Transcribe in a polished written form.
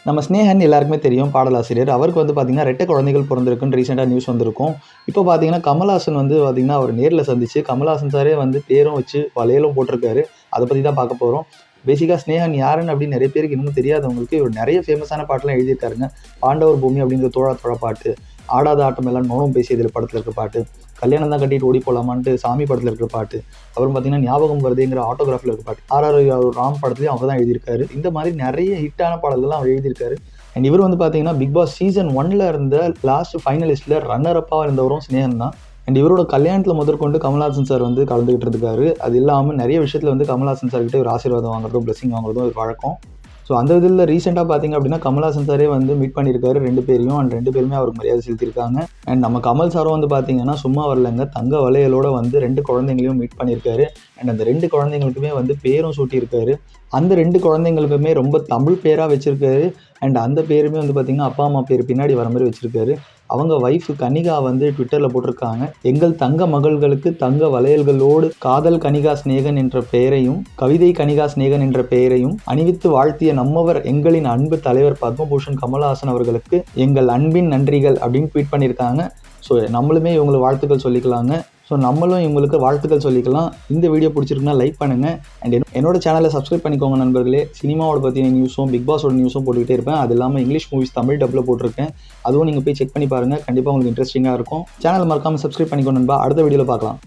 நம்ம ஸ்னேகன் எல்லாருக்குமே தெரியும், பாடலாசிரியர். அவருக்கு வந்து பார்த்தீங்கன்னா, 2 குழந்தைகள் பொறந்திருக்குன்னு ரீசென்ட்டா நியூஸ் வந்திருக்கும். இப்போ பார்த்தீங்கன்னா, கமல்ஹாசன் வந்து பார்த்தீங்கன்னா, அவர் நேர்ல சந்திச்சு, கமல்ஹாசன் சாரே வந்து பேரும் வச்சு வளையலும் போட்டிருக்காரு. அத பத்தி தான் பார்க்க போறோம். பேசிக்கா ஸ்னேகன் யாருன்னு அப்படின்னு நெறைய பேருக்கு இன்னமும் தெரியாதவங்களுக்கு, இவர் நெறைய ஃபேமஸான பாட்டுலாம் எழுதியிருக்காருங்க. பாண்டவர் பூமி அப்படிங்கிற தோழா தோழா பாட்டு, ஆடாத ஆட்டம் எல்லாம் மௌனம் பேசியதில் படத்துல இருக்க பாட்டு, கல்யாணம் தான் கட்டிட்டு ஓடி போலாமான்ட்டு சாமி படத்துல இருக்கிற பாட்டு, அப்புறம் பார்த்தீங்கன்னா, ஞாபகம் வருதேங்கிற ஆட்டோகிராஃப்ல இருக்க பாட்டு, ராம் படத்துலயும் அவர் தான் எழுதியிருக்காரு. இந்த மாதிரி நெறைய ஹிட்டான பாடல்கள்லாம் அவர் எழுதியிருக்காரு. அண்ட் இவர் வந்து பார்த்தீங்கன்னா, பிக் பாஸ் சீசன் 1ல இருந்த லாஸ்ட் ஃபைனலிஸ்ட்ல ரன்னர் அப்பா இருந்தவரும் ஸ்னேகன் தான். அண்ட் இவரோட கல்யாணத்துல முதற்கொண்டு கமல்ஹாசன் சார் வந்து கலந்துகிட்டு இருக்காரு. அது இல்லாம நெறைய விஷயத்துல வந்து கமல்ஹாசன் சார் கிட்ட ஒரு ஆசீர்வாதம் வாங்குறதும், பிளெஸிங் வாங்குறதும் ஒரு வழக்கம். ஸோ அந்த இதில் ரீசெண்டாக பார்த்தீங்க அப்படின்னா, கமல்ஹாசன் சாரே வந்து மீட் பண்ணியிருக்காரு 2 பேரையும். அண்ட் 2 பேருமே அவருக்கு மரியாதை செலுத்தியிருக்காங்க. அண்ட் நம்ம கமல் சாரும் வந்து பார்த்தீங்கன்னா, சும்மா வரலங்க. தங்க வளையலோட வந்து 2 குழந்தைங்களையும் மீட் பண்ணியிருக்காரு. அண்ட் அந்த 2 குழந்தைங்களுக்குமே வந்து பேரும் சூட்டியிருக்காரு. அந்த 2 குழந்தைங்களுக்குமே ரொம்ப தமிழ் பேரா வச்சிருக்காரு. அண்ட் அந்த பேருமே வந்து பார்த்தீங்கன்னா, அப்பா, அம்மா பேர் பின்னாடி வர மாரி வச்சிருக்காரு. அவங்க வைஃப் கனிகா வந்து ட்விட்டர்ல போட்டிருக்காங்க, எங்கள் தங்க மகள்களுக்கு தங்க வளையல்களோடு காதல் கனிகா சிநேகன் என்ற பெயரையும், கவிதை கனிகா சிநேகன் என்ற பெயரையும் அணிவித்து வாழ்த்திய நம்மவர் எங்களின் அன்பு தலைவர் பத்மபூஷன் கமல்ஹாசன் அவர்களுக்கு எங்கள் அன்பின் நன்றிகள் அப்படின்னு ட்வீட் பண்ணியிருக்காங்க. ஸோ நம்மளுமே இவங்களுக்கு வாழ்த்துக்கள் சொல்லிக்கலாங்க. ஸோ நம்மளும் இவங்களுக்கு வாழ்த்துக்கள் சொல்லிக்கலாம். இந்த வீடியோ பிடிச்சிருக்குன்னா லைக் பண்ணுங்கள். அண்ட் என்னோட சேனலை சப்ஸ்கிரைப் பண்ணிக்கோங்க நண்பர்களே. சினிமாவோட பற்றின நியூஸும், பிக் பாஸோட நியூஸும் போட்டுக்கிட்டே இருப்பேன். அது இல்லாமல் இங்கிலீஷ் மூவிஸ் தமிழ் டப்பில் போட்டிருக்கேன். அதுவும் நீங்கள் போய் செக் பண்ணி பாருங்கள். கண்டிப்பாக உங்களுக்கு இன்ட்ரெஸ்டிங்காக இருக்கும். சேனல் மறக்காமல் சப்ஸ்கிரைப் பண்ணிக்கோ நண்பா. அடுத்த வீடியோவில் பார்க்கலாம்.